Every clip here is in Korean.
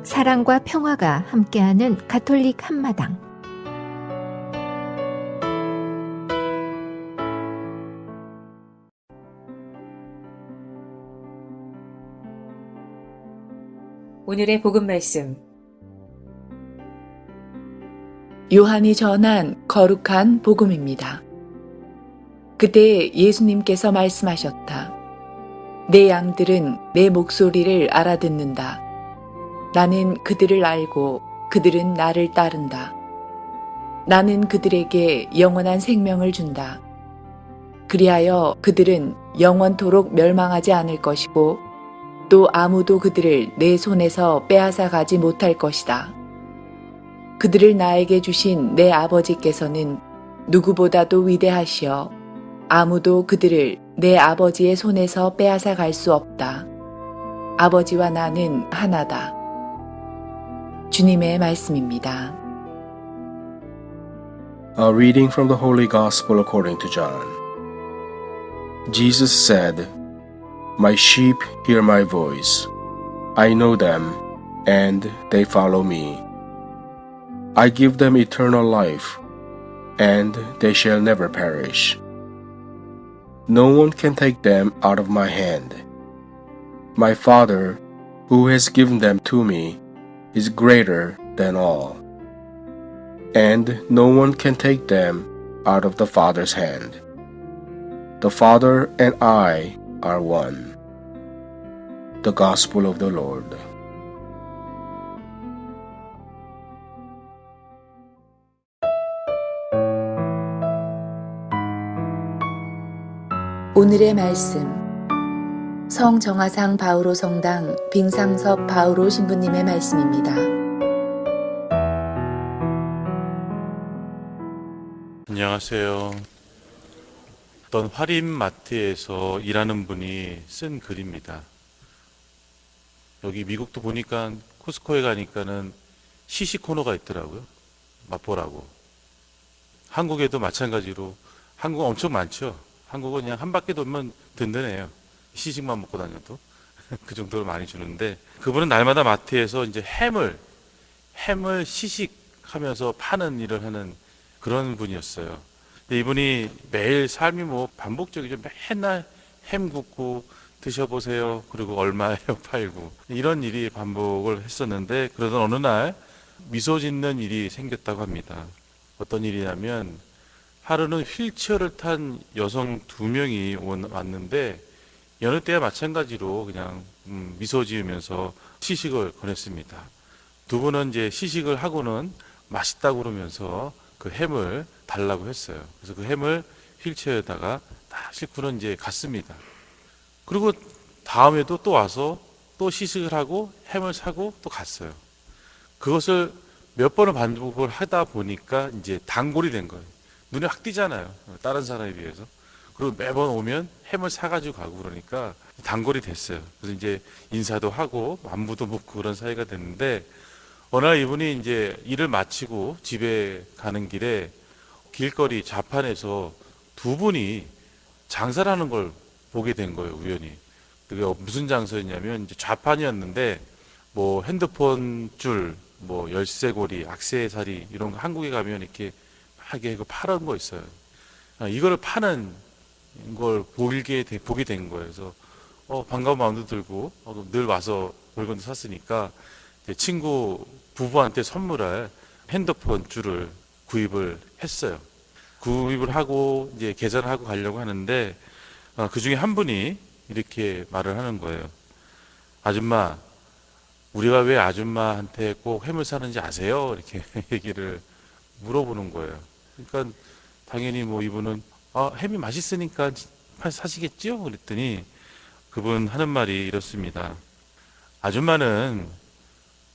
사랑과 평화가 함께하는 가톨릭 한마당. 오늘의 복음 말씀. 요한이 전한 거룩한 복음입니다. 그때 예수님께서 말씀하셨다. 내 양들은 내 목소리를 알아듣는다. 나는 그들을 알고 그들은 나를 따른다. 나는 그들에게 영원한 생명을 준다. 그리하여 그들은 영원토록 멸망하지 않을 것이고 또 아무도 그들을 내 손에서 빼앗아 가지 못할 것이다. 그들을 나에게 주신 내 아버지께서는 누구보다도 위대하시어 아무도 그들을 내 아버지의 손에서 빼앗아 갈 수 없다. 아버지와 나는 하나다. 주님의 말씀입니다. A reading from the Holy Gospel according to John. Jesus said, "My sheep hear my voice. I know them, and they follow me. I give them eternal life, and they shall never perish. No one can take them out of my hand. My Father, who has given them to me, is greater than all, and no one can take them out of the Father's hand. The Father and I are one." The Gospel of the Lord. 오늘의 말씀 성정화상 바오로 성당 빙상섭 바오로 신부님의 말씀입니다. 안녕하세요. 어떤 화림 마트에서 일하는 분이 쓴 글입니다. 여기 미국도 보니까 코스코에 가니까는 시식 코너가 있더라고요. 맛보라고. 한국에도 마찬가지로 한국은 엄청 많죠. 한국은 그냥 한 바퀴 돌면 든든해요. 시식만 먹고 다녀도 그 정도로 많이 주는데, 그분은 날마다 마트에서 이제 햄을 시식하면서 파는 일을 하는 그런 분이었어요. 근데 이분이 매일 삶이 뭐 반복적이죠. 맨날 햄 굽고 드셔보세요. 그리고 얼마예요 팔고, 이런 일이 반복을 했었는데, 그러던 어느 날 미소 짓는 일이 생겼다고 합니다. 어떤 일이냐면, 하루는 휠체어를 탄 여성 2명이 왔는데 여느 때와 마찬가지로 그냥 미소 지으면서 시식을 권했습니다. 두 분은 이제 시식을 하고는 맛있다고 그러면서 그 햄을 달라고 했어요. 그래서 그 햄을 휠체어에다가 다 싣고는 이제 갔습니다. 그리고 다음에도 또 와서 또 시식을 하고 햄을 사고 또 갔어요. 그것을 몇 번을 반복을 하다 보니까 이제 단골이 된 거예요. 눈에 확 띄잖아요. 다른 사람에 비해서. 그리고 매번 오면 햄을 사가지고 가고 그러니까 단골이 됐어요. 그래서 이제 인사도 하고 안부도 묻고 그런 사이가 됐는데, 어느 날 이분이 이제 일을 마치고 집에 가는 길에 길거리 좌판에서 두 분이 장사를 하는 걸 보게 된 거예요, 우연히. 그게 무슨 장사였냐면, 이제 좌판이었는데 뭐 핸드폰 줄, 뭐 열쇠고리, 액세서리 이런 거 한국에 가면 이렇게 하게 파는 거 있어요. 이거를 파는 걸 보게 된 거예요. 그래서 반가운 마음도 들고 늘 와서 물건도 샀으니까 친구 부부한테 선물할 핸드폰 줄을 구입을 했어요. 구입을 하고 이제 계산을 하고 가려고 하는데 그 중에 한 분이 이렇게 말을 하는 거예요. "아줌마, 우리가 왜 아줌마한테 꼭 햄을 사는지 아세요?" 이렇게 얘기를 물어보는 거예요. 그러니까 당연히 뭐 이분은 햄이 맛있으니까 사시겠죠? 그랬더니 그분 하는 말이 이렇습니다. "아줌마는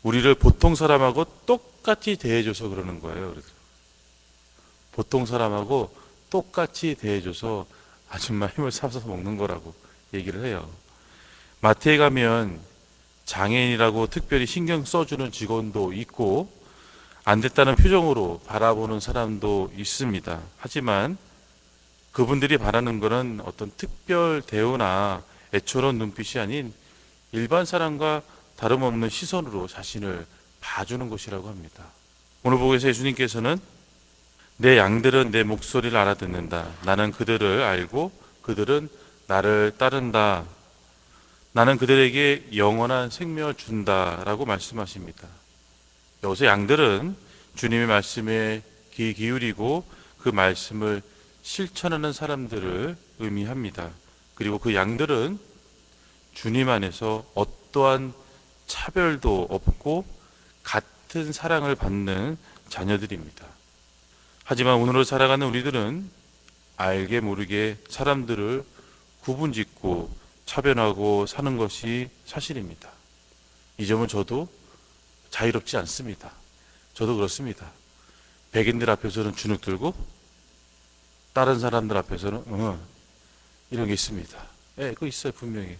우리를 보통 사람하고 똑같이 대해줘서 그러는 거예요." 그래서 보통 사람하고 똑같이 대해줘서 아줌마 햄을 사서 먹는 거라고 얘기를 해요. 마트에 가면 장애인이라고 특별히 신경 써주는 직원도 있고 안 됐다는 표정으로 바라보는 사람도 있습니다. 하지만 그분들이 바라는 것은 어떤 특별 대우나 애처로운 눈빛이 아닌 일반 사람과 다름없는 시선으로 자신을 봐주는 것이라고 합니다. 오늘 보고에서 예수님께서는 내 양들은 내 목소리를 알아듣는다. 나는 그들을 알고 그들은 나를 따른다. 나는 그들에게 영원한 생명을 준다라고 말씀하십니다. 여기서 양들은 주님의 말씀에 귀 기울이고 그 말씀을 실천하는 사람들을 의미합니다. 그리고 그 양들은 주님 안에서 어떠한 차별도 없고 같은 사랑을 받는 자녀들입니다. 하지만 오늘을 살아가는 우리들은 알게 모르게 사람들을 구분짓고 차별하고 사는 것이 사실입니다. 이 점은 저도 자유롭지 않습니다. 저도 그렇습니다. 백인들 앞에서는 주눅 들고 다른 사람들 앞에서는 이런 게 있습니다. 예, 그거 있어요, 분명히.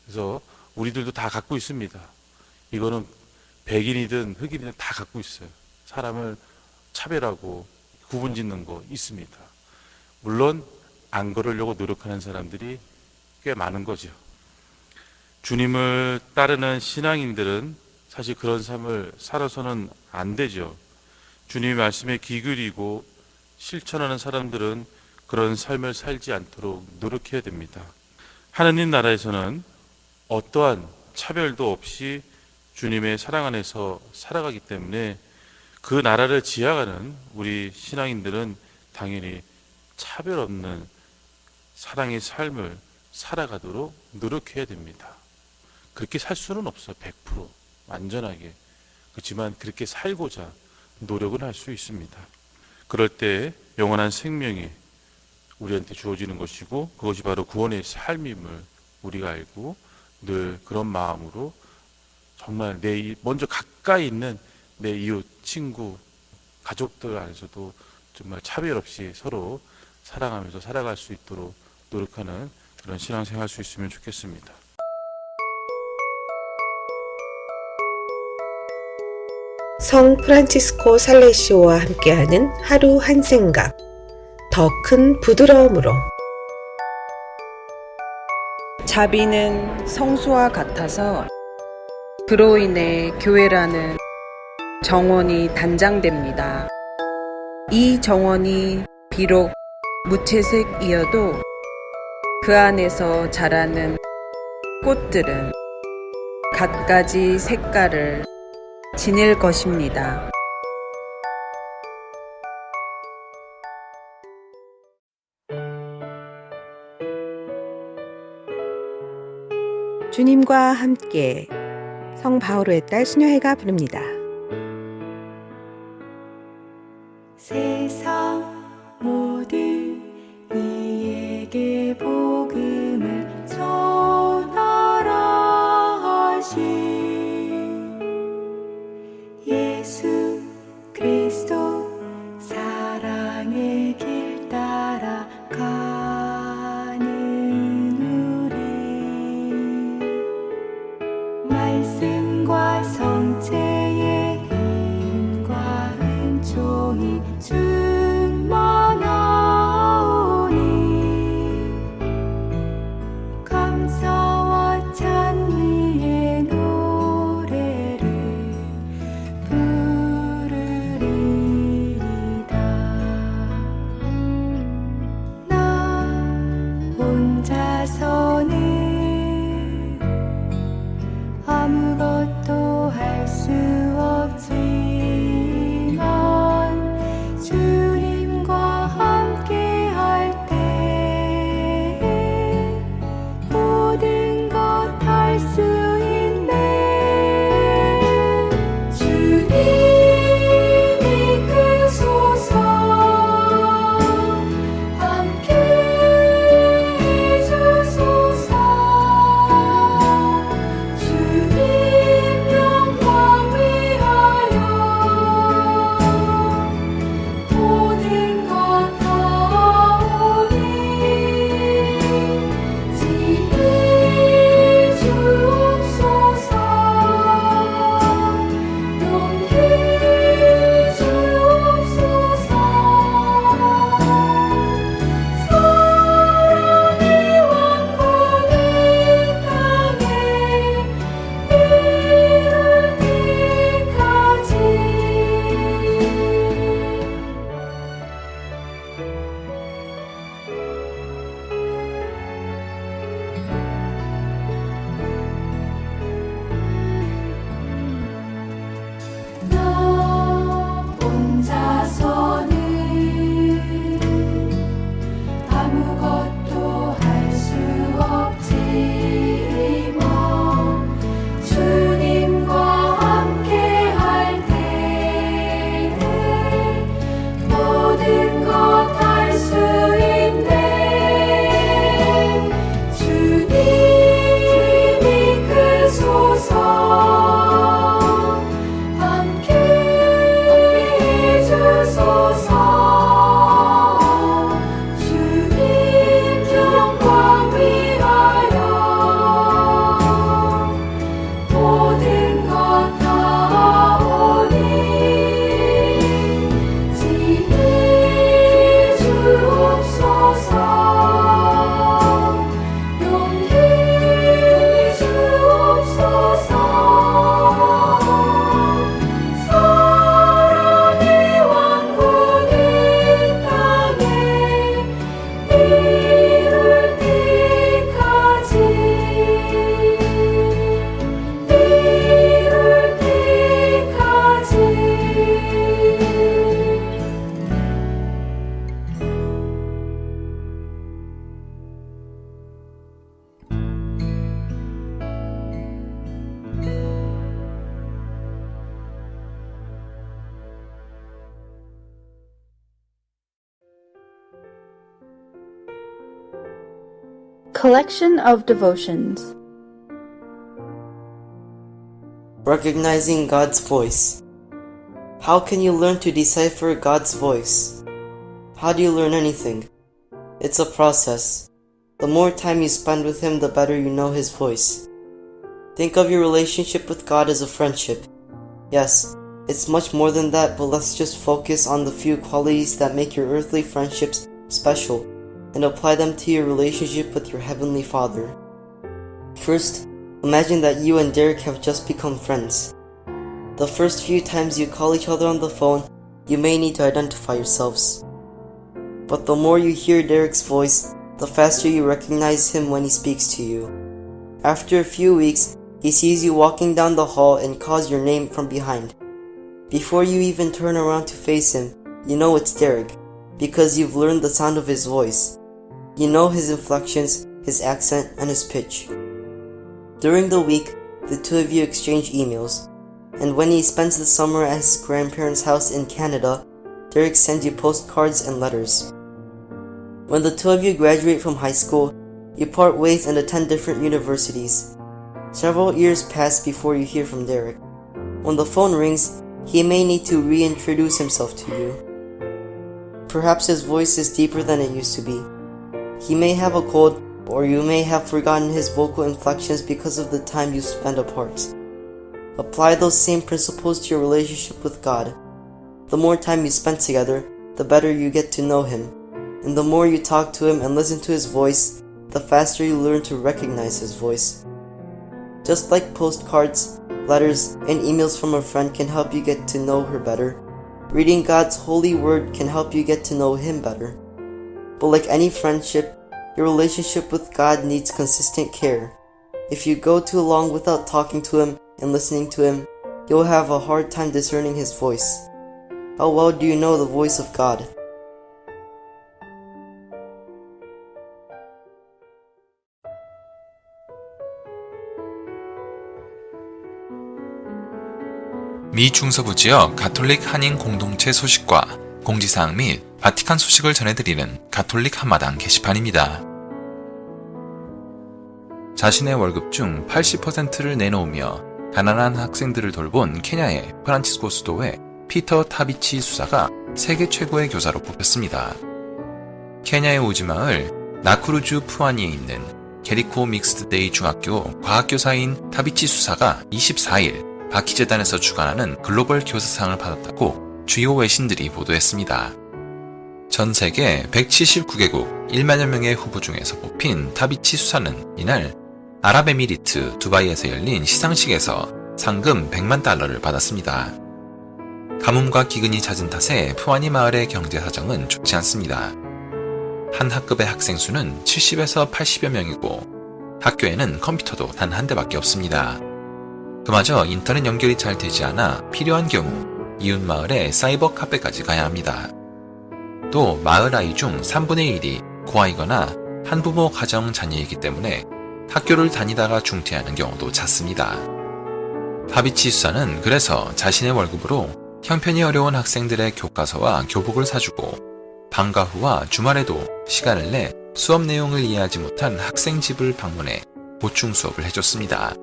그래서 우리들도 다 갖고 있습니다. 이거는 백인이든 흑인이든 다 갖고 있어요. 사람을 차별하고 구분짓는 거 있습니다. 물론 안 그러려고 노력하는 사람들이 꽤 많은 거죠. 주님을 따르는 신앙인들은 사실 그런 삶을 살아서는 안 되죠. 주님의 말씀에 귀 기울이고 실천하는 사람들은 그런 삶을 살지 않도록 노력해야 됩니다. 하느님 나라에서는 어떠한 차별도 없이 주님의 사랑 안에서 살아가기 때문에 그 나라를 지향하는 우리 신앙인들은 당연히 차별 없는 사랑의 삶을 살아가도록 노력해야 됩니다. 그렇게 살 수는 없어요. 100% 완전하게. 그렇지만 그렇게 살고자 노력은 할 수 있습니다. 그럴 때 영원한 생명이 우리한테 주어지는 것이고 그것이 바로 구원의 삶임을 우리가 알고 늘 그런 마음으로 정말 먼저 가까이 있는 내 이웃, 친구, 가족들 안에서도 정말 차별 없이 서로 사랑하면서 살아갈 수 있도록 노력하는 그런 신앙생활 할 수 있으면 좋겠습니다. 성 프란치스코 살레시오와 함께하는 하루 한 생각, 더 큰 부드러움으로. 자비는 성수와 같아서 그로 인해 교회라는 정원이 단장됩니다. 이 정원이 비록 무채색이어도 그 안에서 자라는 꽃들은 갖가지 색깔을 지닐 것입니다. 주님과 함께 성 바오로의 딸 수녀회가 부릅니다. 세상 모든 이에게 복음을 전하라 하신 예수 그리스도 사랑의 길 따라가는 우리 말씀과 성체의 Collection of Devotions. Recognizing God's voice. How can you learn to decipher God's voice? How do you learn anything? It's a process. The more time you spend with Him, the better you know His voice. Think of your relationship with God as a friendship. Yes, it's much more than that, but let's just focus on the few qualities that make your earthly friendships special and apply them to your relationship with your Heavenly Father. First, imagine that you and Derek have just become friends. The first few times you call each other on the phone, you may need to identify yourselves. But the more you hear Derek's voice, the faster you recognize him when he speaks to you. After a few weeks, he sees you walking down the hall and calls your name from behind. Before you even turn around to face him, you know it's Derek, because you've learned the sound of his voice. You know his inflections, his accent, and his pitch. During the week, the two of you exchange emails, and when he spends the summer at his grandparents' house in Canada, Derek sends you postcards and letters. When the two of you graduate from high school, you part ways and attend different universities. Several years pass before you hear from Derek. When the phone rings, he may need to reintroduce himself to you. Perhaps his voice is deeper than it used to be. He may have a cold, or you may have forgotten his vocal inflections because of the time you spent apart. Apply those same principles to your relationship with God. The more time you spend together, the better you get to know Him. And the more you talk to Him and listen to His voice, the faster you learn to recognize His voice. Just like postcards, letters, and emails from a friend can help you get to know her better, reading God's holy word can help you get to know Him better. But like any friendship, your relationship with God needs consistent care. If you go too long without talking to Him and listening to Him, you'll have a hard time discerning His voice. How well do you know the voice of God? 미 중서부 지역 가톨릭 한인 공동체 소식과 공지사항 및 바티칸 소식을 전해드리는 가톨릭 한마당 게시판입니다. 자신의 월급 중 80%를 내놓으며 가난한 학생들을 돌본 케냐의 프란치스코 수도회 피터 타비치 수사가 세계 최고의 교사로 뽑혔습니다. 케냐의 오지마을 나쿠루주 푸아니에 있는 게리코 믹스드데이 중학교 과학교사인 타비치 수사가 24일 바키재단에서 주관하는 글로벌 교사상을 받았다고 주요 외신들이 보도했습니다. 전 세계 179개국 1만여 명의 후보 중에서 뽑힌 타비치 수사는 이날 아랍에미리트 두바이에서 열린 시상식에서 상금 100만 달러를 받았습니다. 가뭄과 기근이 잦은 탓에 푸아니 마을의 경제 사정은 좋지 않습니다. 한 학급의 학생 수는 70에서 80여 명이고 학교에는 컴퓨터도 단 한 대밖에 없습니다. 그마저 인터넷 연결이 잘 되지 않아 필요한 경우 이웃 마을에 사이버 카페까지 가야 합니다. 또 마을 아이 중 3분의 1이 고아이거나 한부모 가정 자녀이기 때문에 학교를 다니다가 중퇴하는 경우도 잦습니다. 타비치 수사는 그래서 자신의 월급으로 형편이 어려운 학생들의 교과서와 교복을 사주고 방과 후와 주말에도 시간을 내 수업 내용을 이해하지 못한 학생 집을 방문해 보충 수업을 해줬습니다.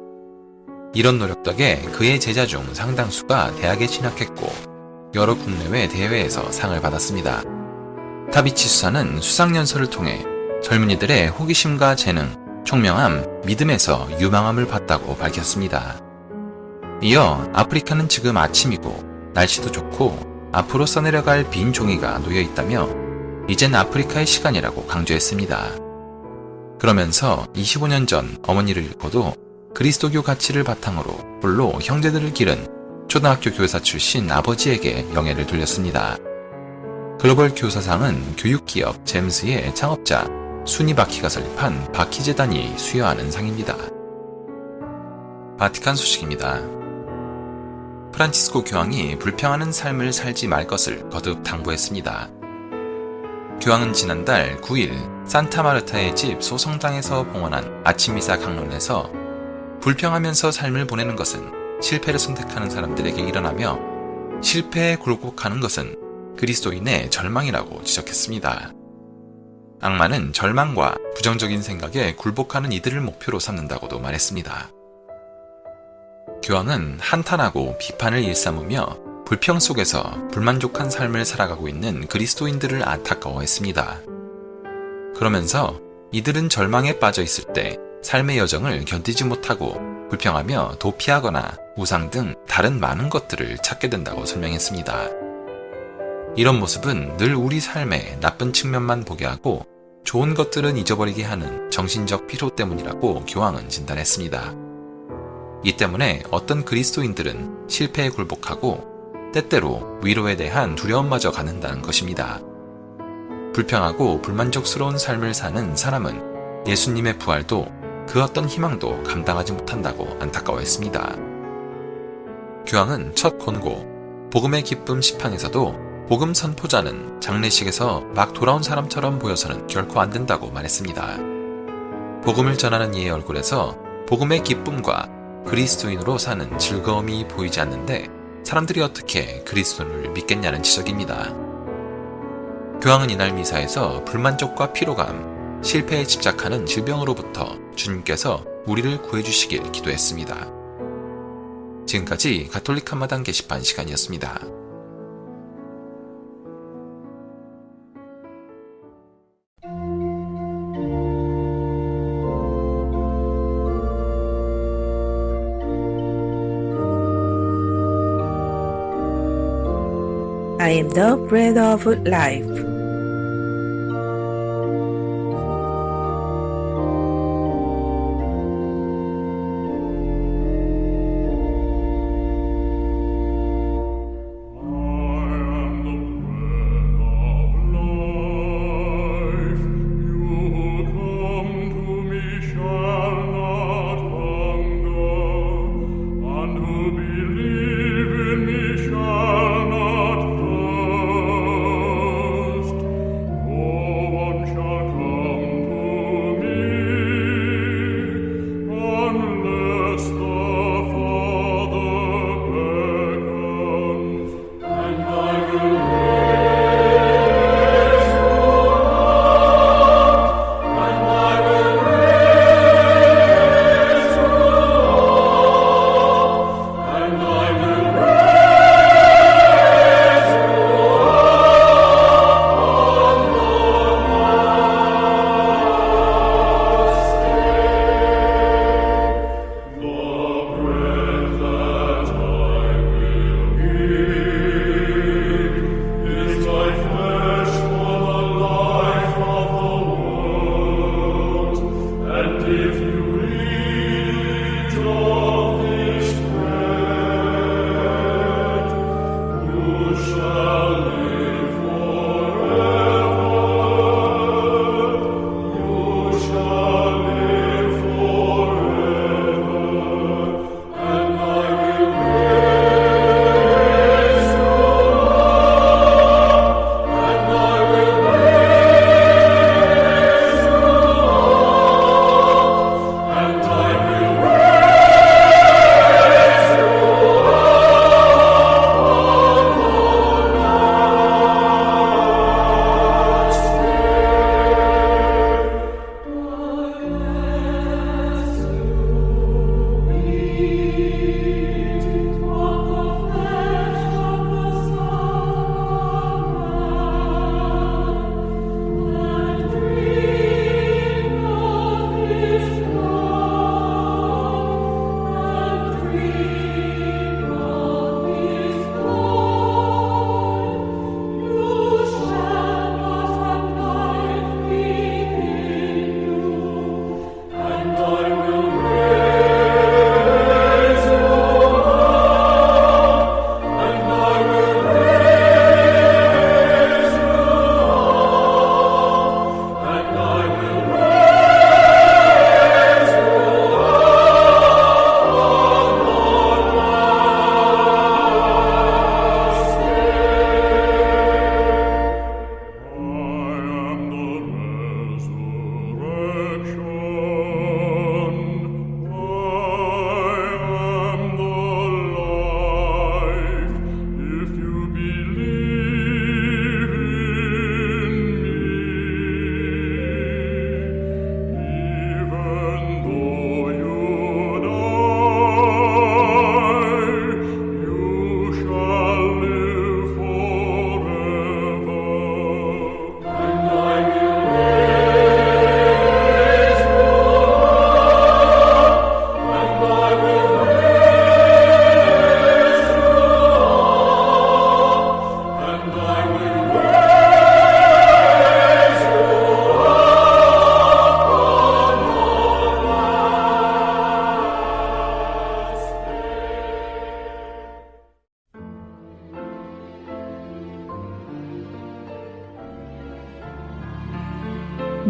이런 노력 덕에 그의 제자 중 상당수가 대학에 진학했고 여러 국내외 대회에서 상을 받았습니다. 타비치 수사는 수상연설을 통해 젊은이들의 호기심과 재능, 총명함, 믿음에서 유망함을 봤다고 밝혔습니다. 이어 아프리카는 지금 아침이고 날씨도 좋고 앞으로 써내려갈 빈 종이가 놓여 있다며 이젠 아프리카의 시간이라고 강조했습니다. 그러면서 25년 전 어머니를 잃고도 그리스도교 가치를 바탕으로 홀로 형제들을 기른 초등학교 교사 출신 아버지에게 영예를 돌렸습니다. 글로벌 교사상은 교육기업 잼스의 창업자 순이 바키가 설립한 바키재단이 수여하는 상입니다. 바티칸 소식입니다. 프란치스코 교황이 불평하는 삶을 살지 말 것을 거듭 당부했습니다. 교황은 지난달 9일 산타마르타의 집 소성당에서 봉헌한 아침 미사 강론에서 불평하면서 삶을 보내는 것은 실패를 선택하는 사람들에게 일어나며 실패에 굴복하는 것은 그리스도인의 절망이라고 지적했습니다. 악마는 절망과 부정적인 생각에 굴복하는 이들을 목표로 삼는다고도 말했습니다. 교황은 한탄하고 비판을 일삼으며 불평 속에서 불만족한 삶을 살아가고 있는 그리스도인들을 안타까워했습니다. 그러면서 이들은 절망에 빠져 있을 때 삶의 여정을 견디지 못하고 불평하며 도피하거나 우상 등 다른 많은 것들을 찾게 된다고 설명했습니다. 이런 모습은 늘 우리 삶의 나쁜 측면만 보게 하고 좋은 것들은 잊어버리게 하는 정신적 피로 때문이라고 교황은 진단했습니다. 이 때문에 어떤 그리스도인들은 실패에 굴복하고 때때로 위로에 대한 두려움마저 갖는다는 것입니다. 불평하고 불만족스러운 삶을 사는 사람은 예수님의 부활도 그 어떤 희망도 감당하지 못한다고 안타까워했습니다. 교황은 첫 권고, 복음의 기쁨 시팡에서도 복음 선포자는 장례식에서 막 돌아온 사람처럼 보여서는 결코 안 된다고 말했습니다. 복음을 전하는 이의 얼굴에서 복음의 기쁨과 그리스도인으로 사는 즐거움이 보이지 않는데 사람들이 어떻게 그리스도를 믿겠냐는 지적입니다. 교황은 이날 미사에서 불만족과 피로감, 실패에 집착하는 질병으로부터 주님께서 우리를 구해주시길 기도했습니다. 지금까지 가톨릭 한마당 게시판 시간이었습니다. I am the bread of life.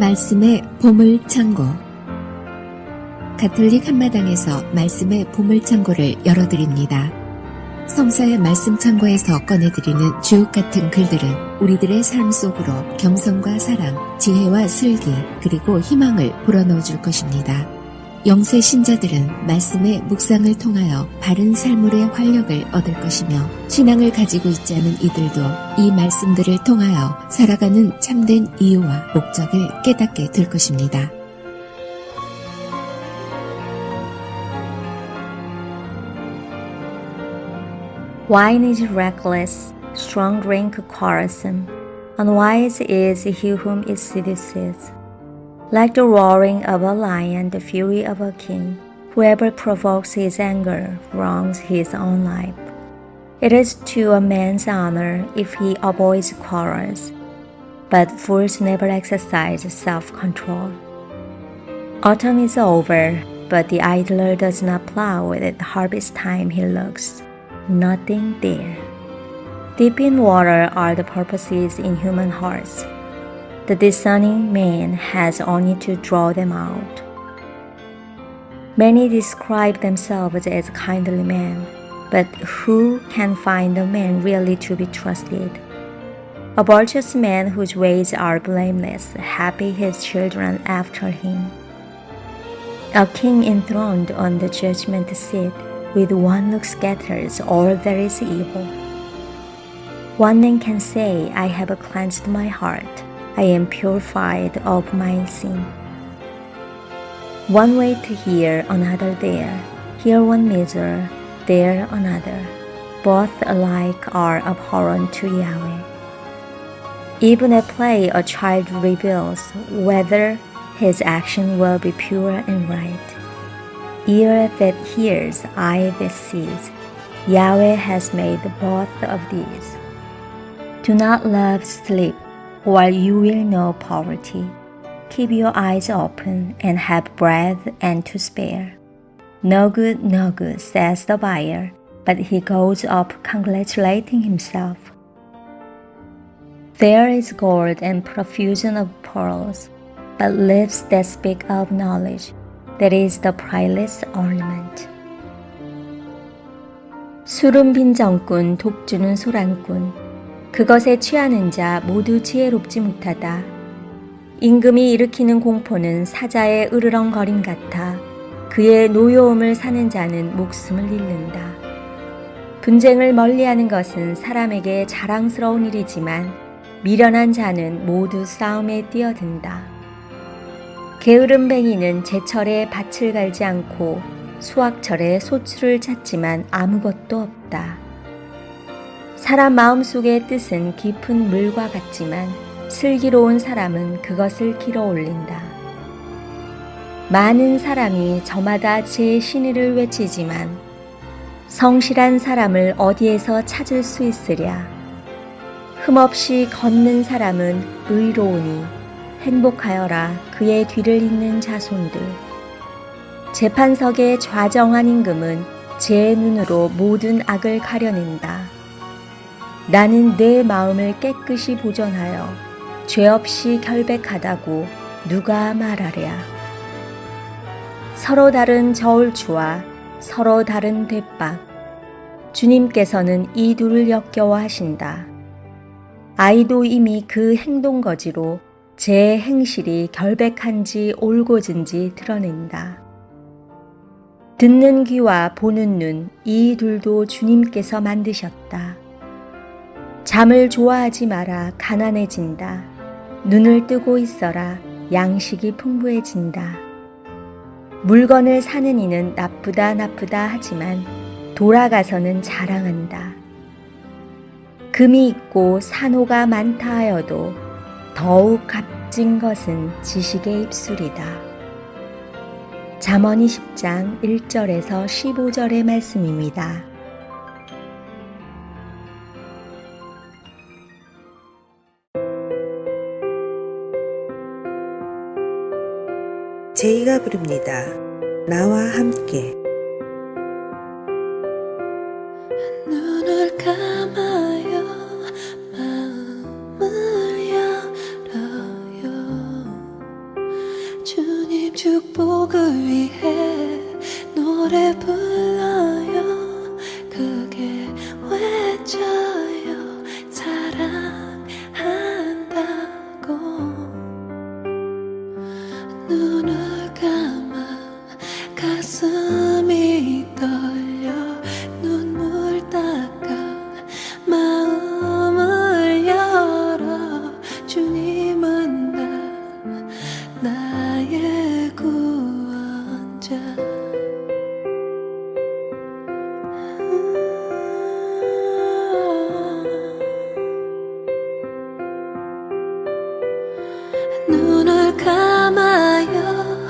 말씀의 보물창고. 가톨릭 한마당에서 말씀의 보물창고를 열어드립니다. 성사의 말씀창고에서 꺼내드리는 주옥같은 글들은 우리들의 삶 속으로 겸손과 사랑, 지혜와 슬기, 그리고 희망을 불어넣어 줄 것입니다. 영세 신자들은 말씀의 묵상을 통하여 바른 삶의 활력을 얻을 것이며, 신앙을 가지고 있지 않은 이들도 이 말씀들을 통하여 살아가는 참된 이유와 목적을 깨닫게 될 것입니다. Wine is reckless, strong drink quarrelsome, unwise is he whom it seduces. Like the roaring of a lion, the fury of a king, whoever provokes his anger wrongs his own life. It is to a man's honor if he avoids quarrels, but fools never exercise self-control. Autumn is over, but the idler does not plow at harvest time he looks. Nothing there. Deep in water are the purposes in human hearts. The discerning man has only to draw them out. Many describe themselves as kindly men, but who can find a man really to be trusted? A virtuous man whose ways are blameless, happy his children after him. A king enthroned on the judgment seat, with one look scatters all that is evil. One man can say, I have cleansed my heart, I am purified of my sin. One way to here, another there, here one measure, there another. Both alike are abhorrent to Yahweh. Even at play a child reveals whether his action will be pure and right. Ear that hears, eye that sees, Yahweh has made both of these. Do not love sleep, or you will know poverty. Keep your eyes open and have bread and to spare. No good, says the buyer, but he goes up congratulating himself. There is gold and profusion of pearls, but lips that speak of knowledge, that is the priceless ornament. 술은 빈정꾼, 독주는 소란꾼. 그것에 취하는 자 모두 지혜롭지 못하다. 임금이 일으키는 공포는 사자의 으르렁거림 같아 그의 노여움을 사는 자는 목숨을 잃는다. 분쟁을 멀리하는 것은 사람에게 자랑스러운 일이지만 미련한 자는 모두 싸움에 뛰어든다. 게으름뱅이는 제철에 밭을 갈지 않고 수확철에 소출을 찾지만 아무것도 없다. 사람 마음속의 뜻은 깊은 물과 같지만 슬기로운 사람은 그것을 길어올린다. 많은 사람이 저마다 제 신의를 외치지만 성실한 사람을 어디에서 찾을 수 있으랴. 흠없이 걷는 사람은 의로우니 행복하여라 그의 뒤를 잇는 자손들. 재판석에 좌정한 임금은 제 눈으로 모든 악을 가려낸다. 나는 내 마음을 깨끗이 보존하여 죄 없이 결백하다고 누가 말하랴. 서로 다른 저울추와 서로 다른 대박. 주님께서는 이 둘을 역겨워하신다. 아이도 이미 그 행동거지로 제 행실이 결백한지 올곧은지 드러낸다. 듣는 귀와 보는 눈, 이 둘도 주님께서 만드셨다. 잠을 좋아하지 마라, 가난해진다. 눈을 뜨고 있어라, 양식이 풍부해진다. 물건을 사는 이는 나쁘다 하지만 돌아가서는 자랑한다. 금이 있고 산호가 많다 하여도 더욱 값진 것은 지식의 입술이다. 잠언 20장 1절에서 15절의 말씀입니다. 제이가 부릅니다. 나와 함께. 눈을 감아요 마음을 열어요 노래 불러요 그게 외쳐요 사랑한다고 눈을 감아 가슴이 떨려 눈물 닦아 마음을 열어 주님은 나의 구원자 눈을 감아요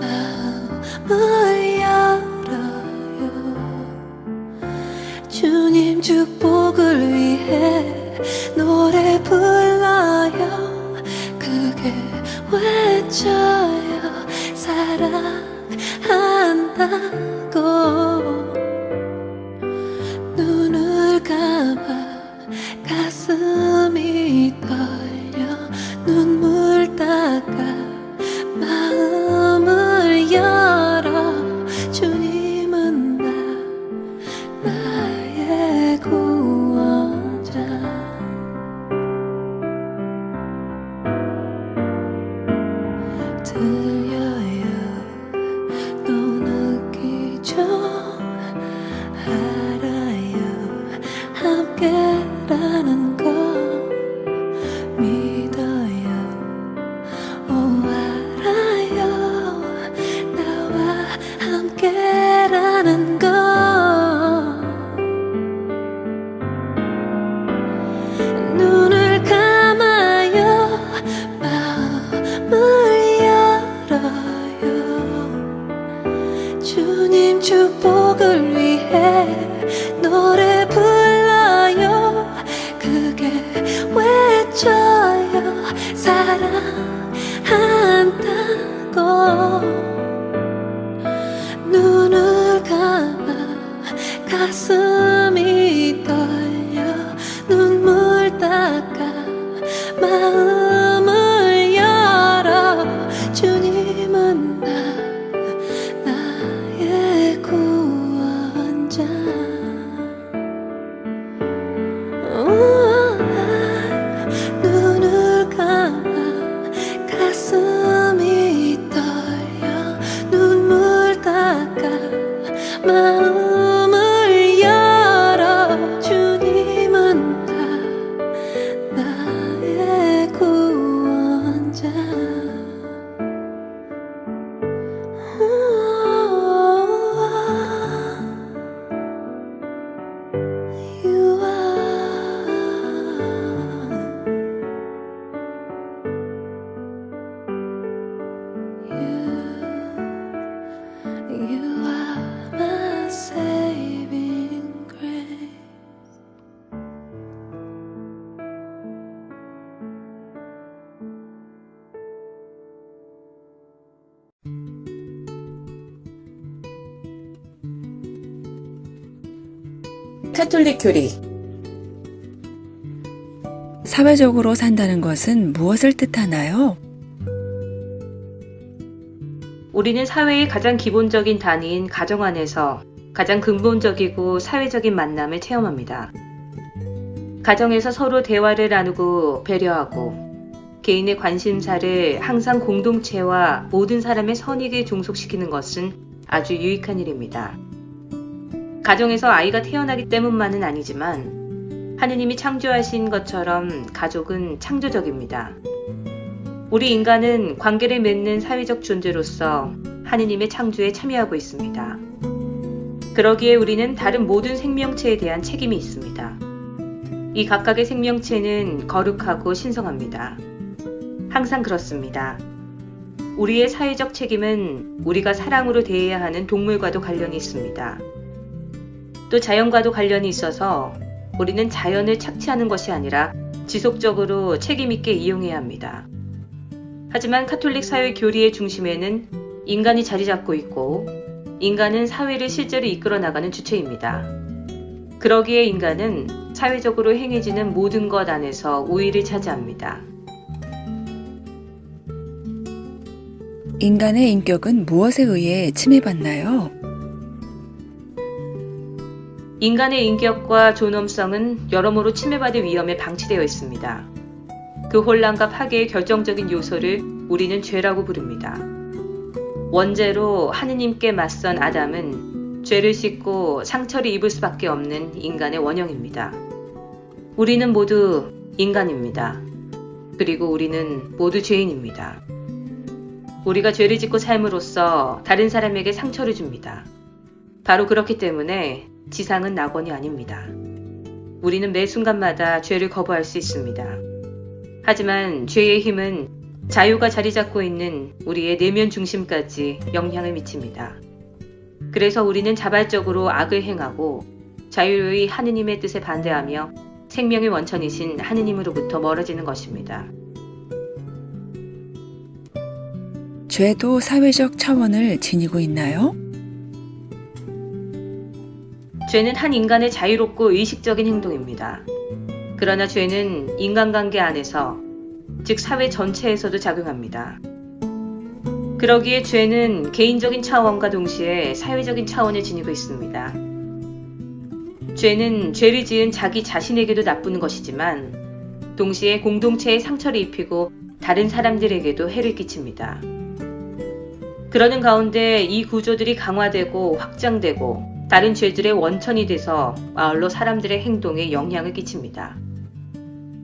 마음을 열어요 주님 축복을 위해 노래 불러요 그게 외쳐요 사랑한다고 눈을 감아 가슴이 떨려 눈물 닦아 마음을 열어 주님은 나의 구원자 들려요 또 느끼죠 알아요 함께라는 거 믿어요 오 알아요 나와 함께라는 거 눈을 감아요 마음을 열어요 주님 축복을 위해 노래 불러요 그게 외쳐요 사랑한다고 눈을 감아 가슴이 떨려 눈물 닦아 마음을 열어 주님은 나의 구원자 눈을 감아 가슴이 떨려 눈물 닦아 마음을 열어 주님은 나의 구원자 You are my saving grace. 카톨릭 교리 사회적으로 산다는 것은 무엇을 뜻하나요? 우리는 사회의 가장 기본적인 단위인 가정 안에서 가장 근본적이고 사회적인 만남을 체험합니다. 가정에서 서로 대화를 나누고 배려하고 개인의 관심사를 항상 공동체와 모든 사람의 선익에 종속시키는 것은 아주 유익한 일입니다. 가정에서 아이가 태어나기 때문만은 아니지만 하느님이 창조하신 것처럼 가족은 창조적입니다. 우리 인간은 관계를 맺는 사회적 존재로서 하느님의 창조에 참여하고 있습니다. 그러기에 우리는 다른 모든 생명체에 대한 책임이 있습니다. 이 각각의 생명체는 거룩하고 신성합니다. 항상 그렇습니다. 우리의 사회적 책임은 우리가 사랑으로 대해야 하는 동물과도 관련이 있습니다. 또 자연과도 관련이 있어서 우리는 자연을 착취하는 것이 아니라 지속적으로 책임있게 이용해야 합니다. 하지만 카톨릭 사회 교리의 중심에는 인간이 자리 잡고 있고 인간은 사회를 실제로 이끌어 나가는 주체입니다. 그러기에 인간은 사회적으로 행해지는 모든 것 안에서 우위를 차지합니다. 인간의 인격은 무엇에 의해 침해받나요? 인간의 인격과 존엄성은 여러모로 침해받을 위험에 방치되어 있습니다. 그 혼란과 파괴의 결정적인 요소를 우리는 죄라고 부릅니다. 원죄로 하느님께 맞선 아담은 죄를 씻고 상처를 입을 수밖에 없는 인간의 원형입니다. 우리는 모두 인간입니다. 그리고 우리는 모두 죄인입니다. 우리가 죄를 짓고 삶으로써 다른 사람에게 상처를 줍니다. 바로 그렇기 때문에 지상은 낙원이 아닙니다. 우리는 매 순간마다 죄를 거부할 수 있습니다. 하지만 죄의 힘은 자유가 자리 잡고 있는 우리의 내면 중심까지 영향을 미칩니다. 그래서 우리는 자발적으로 악을 행하고 자유로이 하느님의 뜻에 반대하며 생명의 원천이신 하느님으로부터 멀어지는 것입니다. 죄도 사회적 차원을 지니고 있나요? 죄는 한 인간의 자유롭고 의식적인 행동입니다. 그러나 죄는 인간관계 안에서, 즉 사회 전체에서도 작용합니다. 그러기에 죄는 개인적인 차원과 동시에 사회적인 차원을 지니고 있습니다. 죄는 죄를 지은 자기 자신에게도 나쁜 것이지만 동시에 공동체에 상처를 입히고 다른 사람들에게도 해를 끼칩니다. 그러는 가운데 이 구조들이 강화되고 확장되고 다른 죄들의 원천이 돼서 마을로 사람들의 행동에 영향을 끼칩니다.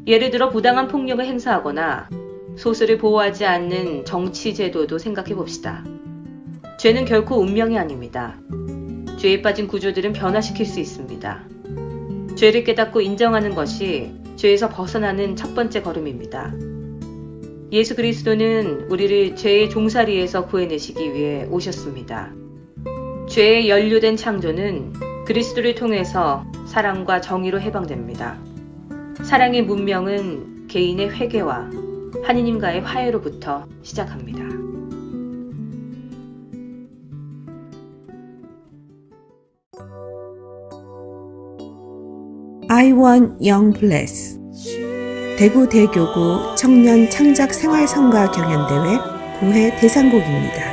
예를 들어 부당한 폭력을 행사하거나 소수를 보호하지 않는 정치 제도도 생각해 봅시다. 죄는 결코 운명이 아닙니다. 죄에 빠진 구조들은 변화시킬 수 있습니다. 죄를 깨닫고 인정하는 것이 죄에서 벗어나는 첫 번째 걸음입니다. 예수 그리스도는 우리를 죄의 종살이에서 구해내시기 위해 오셨습니다. 죄에 연루된 창조는 그리스도를 통해서 사랑과 정의로 해방됩니다. 사랑의 문명은 개인의 회개와 하느님과의 화해로부터 시작합니다. I want young bless. 대구 대교구 청년 창작 생활성가 경연대회 9회 대상곡입니다.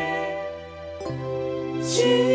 주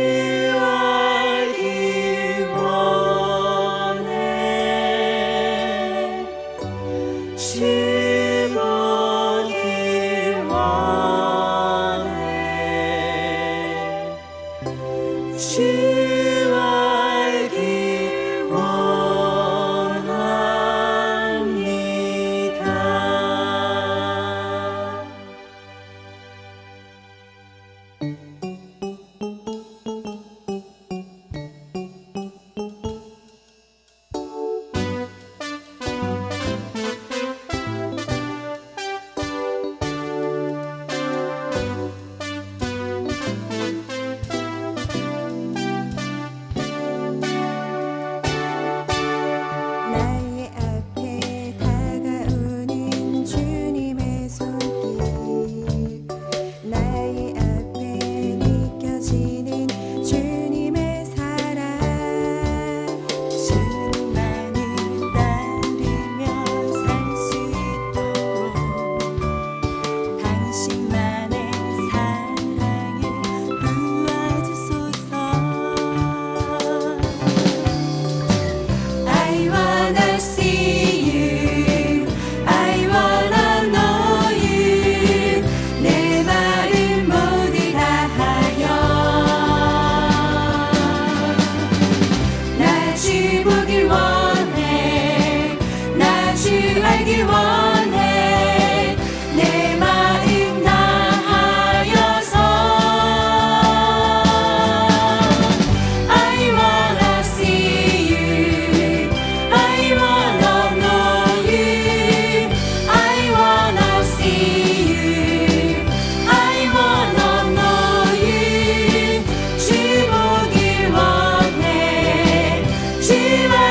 알길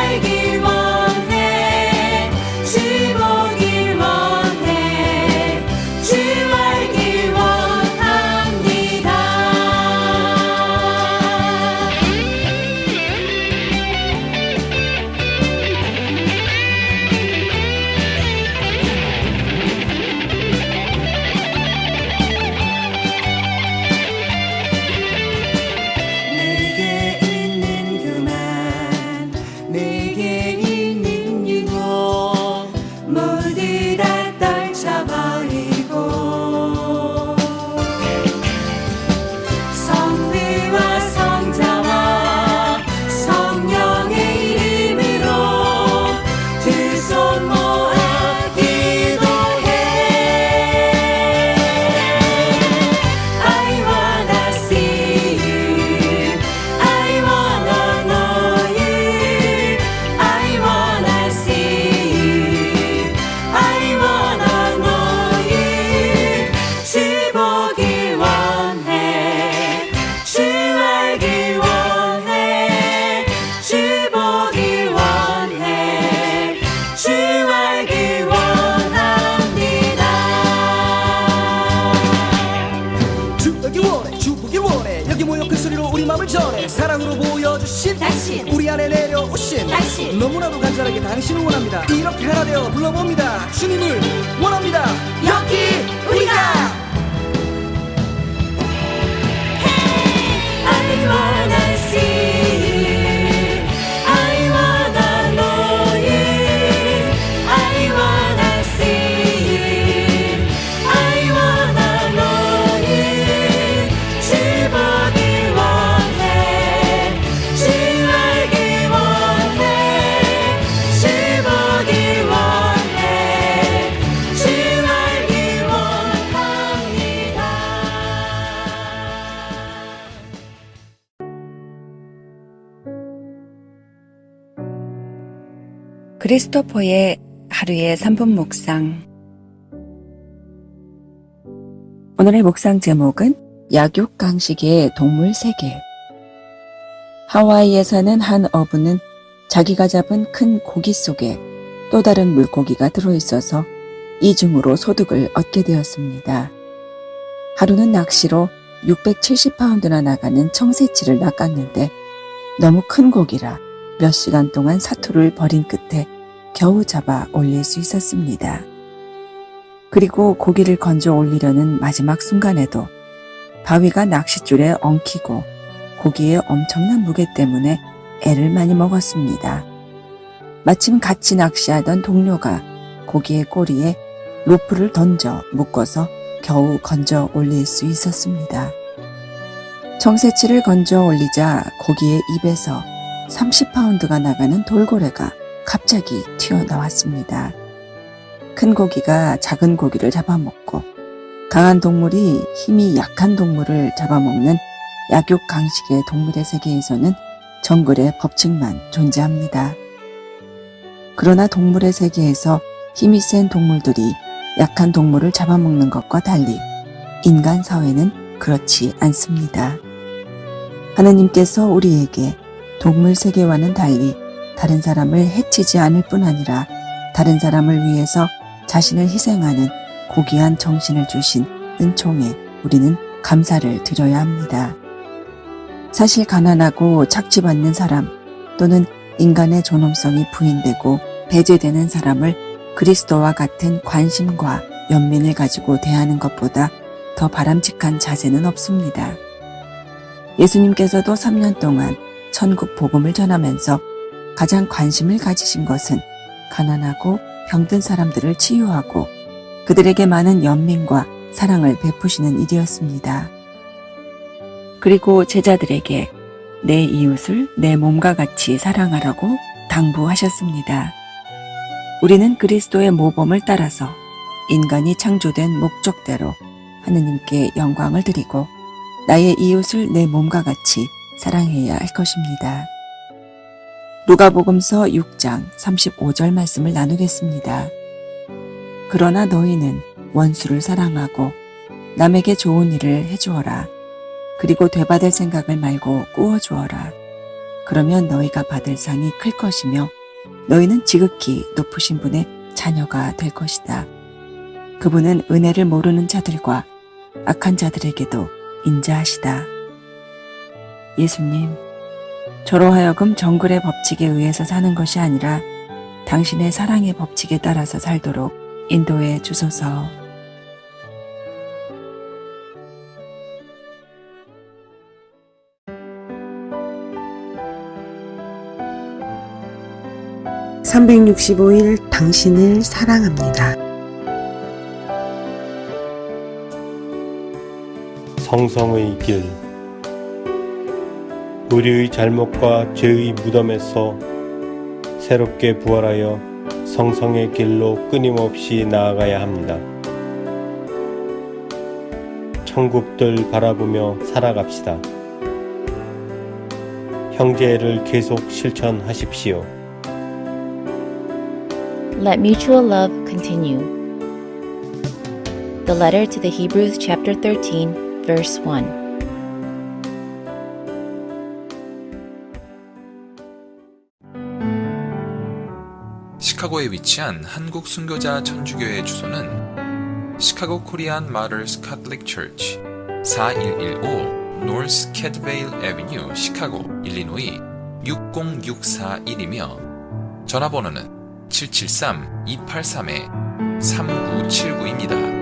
원해 주 보길 보여주신 당신, 우리 안에 내려오신 당신, 너무나도 간절하게 당신을 원합니다. 이렇게 하나 되어 불러봅니다. 주님을 원합니다. 여기 우리가 I wanna see you. I wanna know you. I wanna see you. I wanna know you. 주 보기 원해. 주 알기 원해. 주 보기 원해. 주 알기 원합니다. 크리스토퍼의 하루의 3분 묵상. 오늘의 묵상 제목은 약육강식의 동물 세계. 하와이에 사는 한 어부는 자기가 잡은 큰 고기 속에 또 다른 물고기가 들어있어서 이중으로 소득을 얻게 되었습니다. 하루는 낚시로 670파운드나 나가는 청새치를 낚았는데 너무 큰 고기라 몇 시간 동안 사투를 벌인 끝에 겨우 잡아 올릴 수 있었습니다. 그리고 고기를 건져 올리려는 마지막 순간에도 바위가 낚싯줄에 엉키고 고기의 엄청난 무게 때문에 애를 많이 먹었습니다. 마침 같이 낚시하던 동료가 고기의 꼬리에 로프를 던져 묶어서 겨우 건져 올릴 수 있었습니다. 청새치를 건져 올리자 고기의 입에서 30파운드가 나가는 돌고래가 갑자기 튀어나왔습니다. 큰 고기가 작은 고기를 잡아먹고 강한 동물이 힘이 약한 동물을 잡아먹는 약육강식의 동물의 세계에서는 정글의 법칙만 존재합니다. 그러나 동물의 세계에서 힘이 센 동물들이 약한 동물을 잡아먹는 것과 달리 인간 사회는 그렇지 않습니다. 하느님께서 우리에게 동물 세계와는 달리 다른 사람을 해치지 않을 뿐 아니라 다른 사람을 위해서 자신을 희생하는 고귀한 정신을 주신 은총에 우리는 감사를 드려야 합니다. 사실 가난하고 착취받는 사람 또는 인간의 존엄성이 부인되고 배제되는 사람을 그리스도와 같은 관심과 연민을 가지고 대하는 것보다 더 바람직한 자세는 없습니다. 예수님께서도 3년 동안 천국 복음을 전하면서 가장 관심을 가지신 것은 가난하고 병든 사람들을 치유하고 그들에게 많은 연민과 사랑을 베푸시는 일이었습니다. 그리고 제자들에게 내 이웃을 내 몸과 같이 사랑하라고 당부하셨습니다. 우리는 그리스도의 모범을 따라서 인간이 창조된 목적대로 하느님께 영광을 드리고 나의 이웃을 내 몸과 같이 사랑해야 할 것입니다. 누가복음서 6장 35절 말씀을 나누겠습니다. 그러나 너희는 원수를 사랑하고 남에게 좋은 일을 해주어라. 그리고 되받을 생각을 말고 꾸어주어라. 그러면 너희가 받을 상이 클 것이며 너희는 지극히 높으신 분의 자녀가 될 것이다. 그분은 은혜를 모르는 자들과 악한 자들에게도 인자하시다. 예수님, 저로 하여금 정글의 법칙에 의해서 사는 것이 아니라 당신의 사랑의 법칙에 따라서 살도록 인도해 주소서. (365일) 당신을 사랑합니다. 성성의 길. 우리의 잘못과 죄의 무덤에서 새롭게 부활하여 성성의 길로 끊임없이 나아가야 합니다. 천국들 바라보며 살아갑시다. 형제를 계속 실천하십시오. Let mutual love continue. The letter to the Hebrews chapter 13, verse 1. 시카고에 위치한 한국 순교자 천주교의 주소는 시카고 코리안 마더스 카톨릭 처치 4115 노스 캐드베일 애비뉴, 시카고, 일리노이 60641이며 전화번호는 773-283-3979입니다.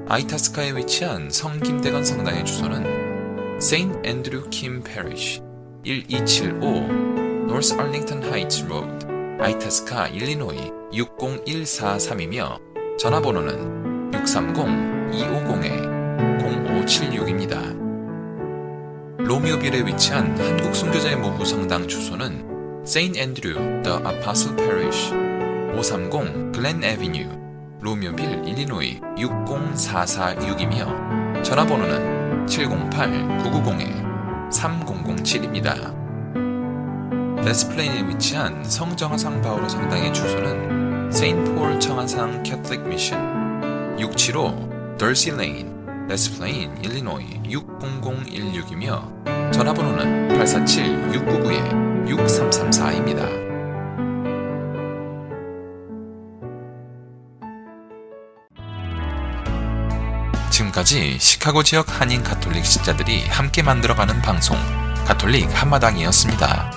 아이타스카에 위치한 성 김대건 성당의 주소는 세인트 앤드류 킴 패리쉬 1275 노스 얼링턴 하이츠 로드, 아이타스카, 일리노이 60143이며 전화번호는 630-250-0576입니다. 로미오빌에 위치한 한국 순교자의 모부 성당 주소는 세인트 앤드류 더 아파슬 패리쉬 530 글렌 애비뉴, 로미오빌, 일리노이 60446이며 전화번호는 708-990-3007입니다. 데스플레인에 위치한 성정화상 바오로 성당의 주소는 세인트 폴 정화상 캐톨릭 미션 675 더시 레인, 데스플레인, 일리노이 60016이며 전화번호는 847-699-6334입니다. 지금까지 시카고 지역 한인 가톨릭 신자들이 함께 만들어가는 방송 가톨릭 한마당이었습니다.